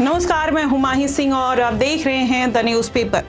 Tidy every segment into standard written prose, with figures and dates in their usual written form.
नमस्कार, मैं हुमायूं सिंह और आप देख रहे हैं द न्यूज पेपर।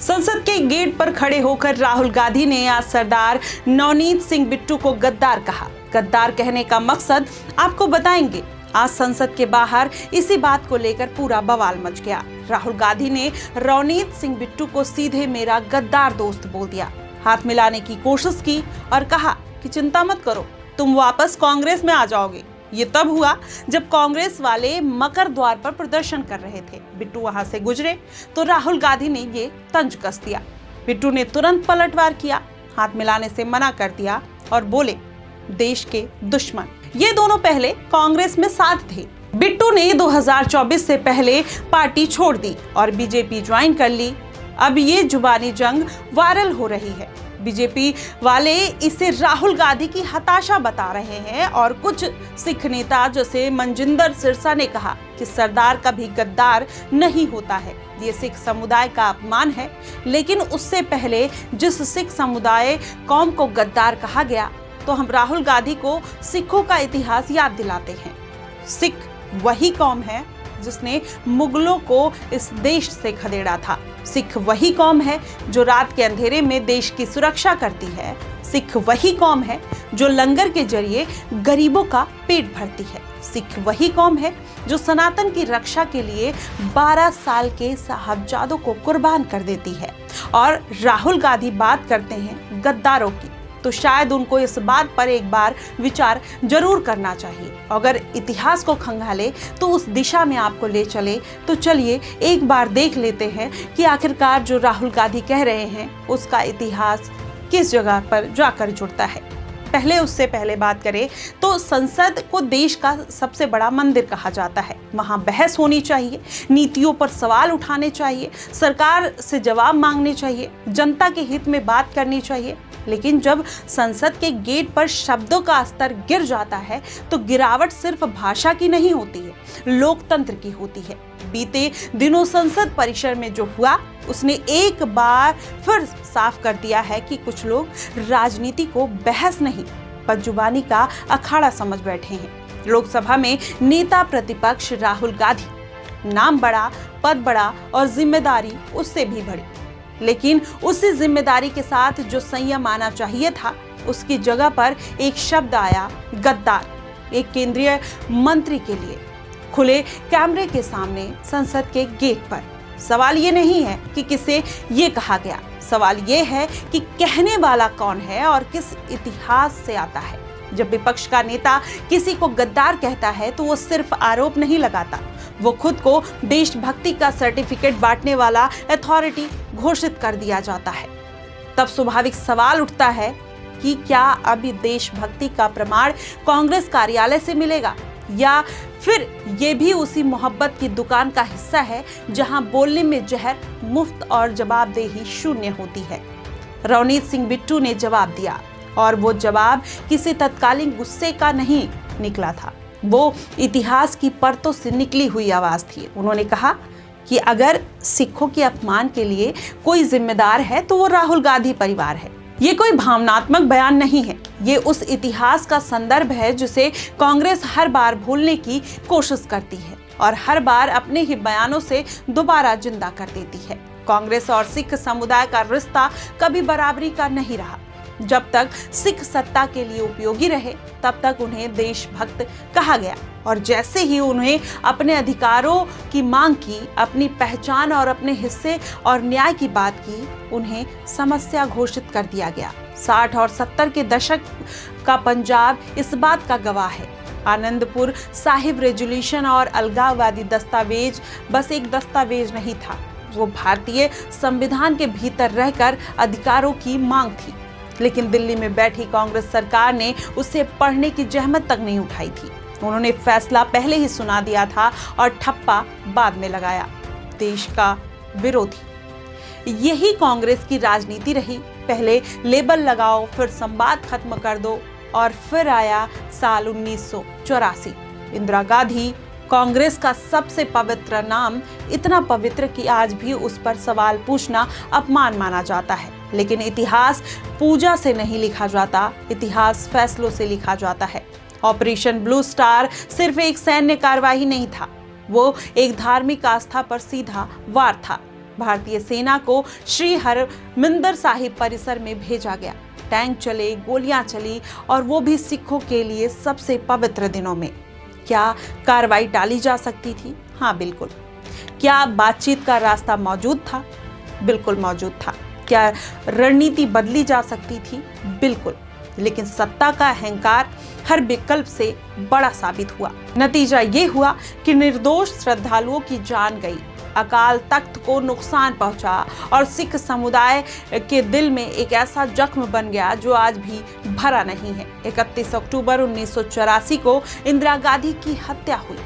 संसद के गेट पर खड़े होकर राहुल गांधी ने आज सरदार नवनीत सिंह बिट्टू को गद्दार कहा। गद्दार कहने का मकसद आपको बताएंगे। आज संसद के बाहर इसी बात को लेकर पूरा बवाल मच गया। राहुल गांधी ने नवनीत सिंह बिट्टू को सीधे मेरा गद्दार दोस्त बोल दिया, हाथ मिलाने की कोशिश की और कहा कि चिंता मत करो, तुम वापस कांग्रेस में आ जाओगे। ये तब हुआ जब कांग्रेस वाले मकर द्वार पर प्रदर्शन कर रहे थे। बिट्टू वहां से गुजरे तो राहुल गांधी ने ये तंज कस दिया। बिट्टू ने तुरंत पलटवार किया, हाथ मिलाने से मना कर दिया और बोले, देश के दुश्मन। ये दोनों पहले कांग्रेस में साथ थे। बिट्टू ने 2024 से पहले पार्टी छोड़ दी और बीजेपी ज्वाइन कर ली। अब ये जुबानी जंग वायरल हो रही है। बीजेपी वाले इसे राहुल गांधी की हताशा बता रहे हैं और कुछ सिख नेता जैसे मनजिंदर सिरसा ने कहा कि सरदार कभी गद्दार नहीं होता है, ये सिख समुदाय का अपमान है। लेकिन उससे पहले जिस सिख समुदाय कौम को गद्दार कहा गया, तो हम राहुल गांधी को सिखों का इतिहास याद दिलाते हैं। सिख वही कौम है जिसने मुगलों को इस देश से खदेड़ा था। सिख वही कौम है जो रात के अंधेरे में देश की सुरक्षा करती है। सिख वही कौम है जो लंगर के जरिए गरीबों का पेट भरती है। सिख वही कौम है जो सनातन की रक्षा के लिए 12 साल के साहबजादों को कुर्बान कर देती है। और राहुल गांधी बात करते हैं गद्दारों की, तो शायद उनको इस बात पर एक बार विचार जरूर करना चाहिए। अगर इतिहास को खंगाले तो उस दिशा में आपको ले चले, तो चलिए एक बार देख लेते हैं कि आखिरकार जो राहुल गांधी कह रहे हैं उसका इतिहास किस जगह पर जाकर जुड़ता है। उससे पहले बात करें तो संसद को देश का सबसे बड़ा मंदिर कहा जाता है। वहां बहस होनी चाहिए, नीतियों पर सवाल उठाने चाहिए, सरकार से जवाब मांगने चाहिए, जनता के हित में बात करनी चाहिए। लेकिन जब संसद के गेट पर शब्दों का स्तर गिर जाता है तो गिरावट सिर्फ भाषा की नहीं होती है, लोकतंत्र की होती है। बीते दिनों संसद परिसर में जो हुआ उसने एक बार फिर साफ कर दिया है कि कुछ लोग राजनीति को बहस नहीं, बदजुबानी का अखाड़ा समझ बैठे हैं। लोकसभा में नेता प्रतिपक्ष राहुल गांधी, नाम बड़ा, पद बड़ा और जिम्मेदारी उससे भी बड़ी, लेकिन उसी जिम्मेदारी के साथ जो संयम आना चाहिए था, उसकी जगह पर एक शब्द आया गद्दार। एक केंद्रीय मंत्री के लिए खुले कैमरे के सामने संसद के गेट पर। सवाल ये नहीं है कि किसे ये कहा गया, सवाल ये है कि कहने वाला कौन है और किस इतिहास से आता है। जब विपक्ष का नेता किसी को गद्दार कहता है तो वो सिर्फ आरोप नहीं लगाता, वो खुद को देशभक्ति का सर्टिफिकेट बांटने वाला अथॉरिटी घोषित कर दिया जाता है। तब स्वाभाविक सवाल उठता है कि क्या अभी देशभक्ति का प्रमाण कांग्रेस कार्यालय से मिलेगा, या फिर ये भी उसी मोहब्बत की दुकान का हिस्सा है जहां बोलने में जहर मुफ्त और जवाबदेही शून्य होती है। नवनीत सिंह बिट्टू ने जवाब दिया और वो जवाब किसी तत्कालीन गुस्से का नहीं निकला था, वो इतिहास की परतों से निकली हुई आवाज थी। उन्होंने कहा कि अगर सिखों के अपमान के लिए कोई जिम्मेदार है तो वो राहुल गांधी परिवार है। ये कोई भावनात्मक बयान नहीं है, ये उस इतिहास का संदर्भ है जिसे कांग्रेस हर बार भूलने की कोशिश करती है और हर बार अपने ही बयानों से दोबारा जिंदा कर देती है। कांग्रेस और सिख समुदाय का रिश्ता कभी बराबरी का नहीं रहा। जब तक सिख सत्ता के लिए उपयोगी रहे तब तक उन्हें देशभक्त कहा गया, और जैसे ही उन्हें अपने अधिकारों की मांग की, अपनी पहचान और अपने हिस्से और न्याय की बात की, उन्हें समस्या घोषित कर दिया गया। 60 और 70 के दशक का पंजाब इस बात का गवाह है। आनंदपुर साहिब रेजोल्यूशन और अलगाववादी दस्तावेज बस एक दस्तावेज नहीं था, वो भारतीय संविधान के भीतर रहकर अधिकारों की मांग थी। लेकिन दिल्ली में बैठी कांग्रेस सरकार ने उसे पढ़ने की जहमत तक नहीं उठाई थी। उन्होंने फैसला पहले ही सुना दिया था और ठप्पा बाद में लगाया। देश का विरोधी, यही कांग्रेस की राजनीति रही। पहले लेबल लगाओ, फिर संवाद खत्म कर दो, और फिर आया साल 1984। इंदिरा गांधी, कांग्रेस का सबसे पवित्र नाम, इतना पवित्र कि आज भी उस पर सवाल पूछना अपमान माना जाता है। लेकिन इतिहास पूजा से नहीं लिखा जाता, इतिहास फैसलों से लिखा जाता है। ऑपरेशन ब्लू स्टार सिर्फ एक सैन्य कार्रवाई नहीं था, वो एक धार्मिक आस्था पर सीधा वार था। भारतीय सेना को श्री हरमिंदर साहिब परिसर में भेजा गया। टैंक चले, गोलियां चली, और वो भी सिखों के लिए सबसे पवित्र दिनों में। क्या कार्रवाई टाली जा सकती थी? हाँ, बिल्कुल। क्या बातचीत का रास्ता मौजूद था? बिल्कुल मौजूद था। क्या रणनीति बदली जा सकती थी? बिल्कुल। लेकिन सत्ता का अहंकार हर विकल्प से बड़ा साबित हुआ। नतीजा ये हुआ कि निर्दोष श्रद्धालुओं की जान गई, अकाल तख्त को नुकसान पहुंचा और सिख समुदाय के दिल में एक ऐसा जख्म बन गया जो आज भी भरा नहीं है। 31 अक्टूबर 1984 को इंदिरा गांधी की हत्या हुई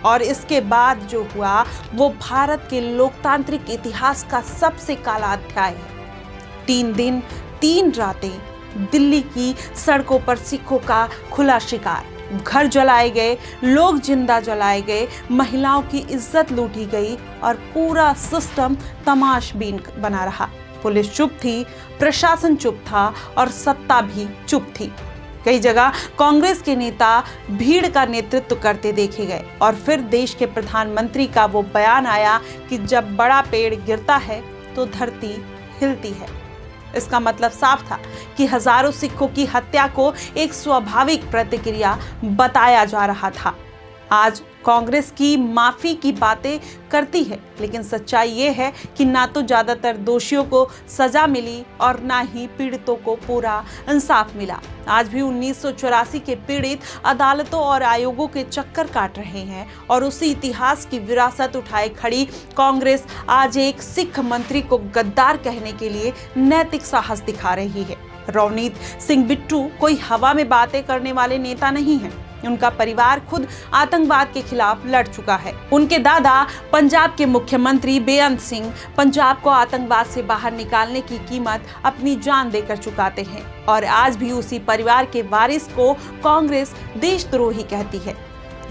और इसके बाद जो हुआ वो भारत के लोकतांत्रिक इतिहास का सबसे काला अध्याय है। 3 दिन 3 रातें दिल्ली की सड़कों पर सिखों का खुला शिकार, घर जलाए गए, लोग जिंदा जलाए गए, महिलाओं की इज्जत लूटी गई और पूरा सिस्टम तमाशबीन बना रहा। पुलिस चुप थी, प्रशासन चुप था और सत्ता भी चुप थी। कई जगह कांग्रेस के नेता भीड़ का नेतृत्व करते देखे गए और फिर देश के प्रधानमंत्री का वो बयान आया कि जब बड़ा पेड़ गिरता है तो धरती हिलती है। इसका मतलब साफ था कि हजारों सिखों की हत्या को एक स्वाभाविक प्रतिक्रिया बताया जा रहा था। आज कांग्रेस की माफी की बातें करती है, लेकिन सच्चाई ये है कि ना तो ज्यादातर दोषियों को सजा मिली और ना ही पीड़ितों को पूरा इंसाफ मिला। आज भी 1984 के पीड़ित अदालतों और आयोगों के चक्कर काट रहे हैं और उसी इतिहास की विरासत उठाए खड़ी कांग्रेस आज एक सिख मंत्री को गद्दार कहने के लिए नैतिक साहस दिखा रही है। रवनीत सिंह बिट्टू कोई हवा में बातें करने वाले नेता नहीं हैं। उनका परिवार खुद आतंकवाद के खिलाफ लड़ चुका है। उनके दादा पंजाब के मुख्यमंत्री बेअंत सिंह पंजाब को आतंकवाद से बाहर निकालने की कीमत अपनी जान देकर चुकाते हैं और आज भी उसी परिवार के वारिस को कांग्रेस देशद्रोही कहती है।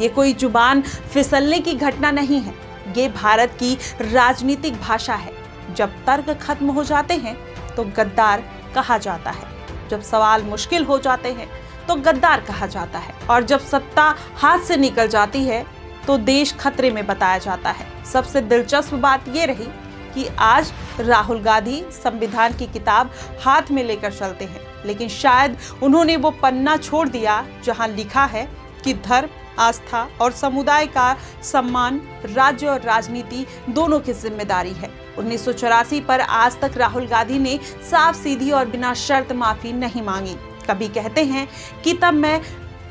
ये कोई जुबान फिसलने की घटना नहीं है, ये भारत की राजनीतिक भाषा है। जब तर्क खत्म हो जाते हैं तो गद्दार कहा जाता है, जब सवाल मुश्किल हो जाते हैं तो गद्दार कहा जाता है और जब सत्ता हाथ से निकल जाती है तो देश खतरे में बताया जाता है। सबसे दिलचस्प बात ये रही कि आज राहुल गांधी संविधान की किताब हाथ में लेकर चलते हैं, लेकिन शायद उन्होंने वो पन्ना छोड़ दिया जहां लिखा है कि धर्म, आस्था और समुदाय का सम्मान राज्य और राजनीति दोनों की जिम्मेदारी है। 1984 पर आज तक राहुल गांधी ने साफ सीधी और बिना शर्त माफी नहीं मांगी। कभी कहते हैं कि तब मैं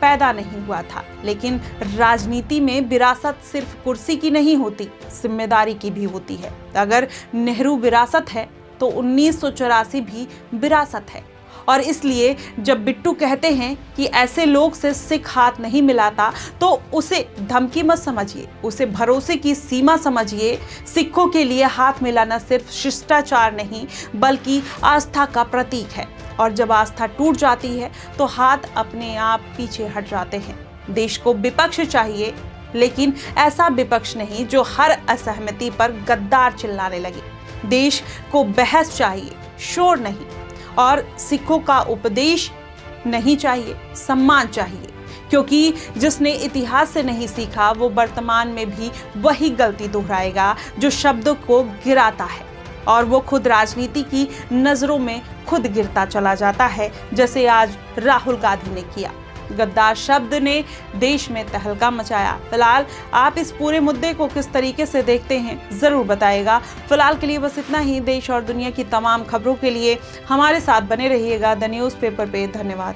पैदा नहीं हुआ था, लेकिन राजनीति में विरासत सिर्फ कुर्सी की नहीं होती, जिम्मेदारी की भी होती है। अगर नेहरू विरासत है तो 1984 भी विरासत है। और इसलिए जब बिट्टू कहते हैं कि ऐसे लोग से सिख हाथ नहीं मिलाता तो उसे धमकी मत समझिए, उसे भरोसे की सीमा समझिए। सिखों के लिए हाथ मिलाना सिर्फ शिष्टाचार नहीं बल्कि आस्था का प्रतीक है और जब आस्था टूट जाती है तो हाथ अपने आप पीछे हट जाते हैं। देश को विपक्ष चाहिए, लेकिन ऐसा विपक्ष नहीं जो हर असहमति पर गद्दार चिल्लाने लगे। देश को बहस चाहिए, शोर नहीं, और सिखों का उपदेश नहीं चाहिए, सम्मान चाहिए, क्योंकि जिसने इतिहास से नहीं सीखा वो वर्तमान में भी वही गलती दोहराएगा जो शब्दों को गिराता है और वो खुद राजनीति की नजरों में खुद गिरता चला जाता है, जैसे आज राहुल गांधी ने किया। गद्दार शब्द ने देश में तहलका मचाया। फिलहाल आप इस पूरे मुद्दे को किस तरीके से देखते हैं जरूर बताइएगा। फिलहाल के लिए बस इतना ही। देश और दुनिया की तमाम खबरों के लिए हमारे साथ बने रहिएगा द न्यूज़पेपर पे। धन्यवाद।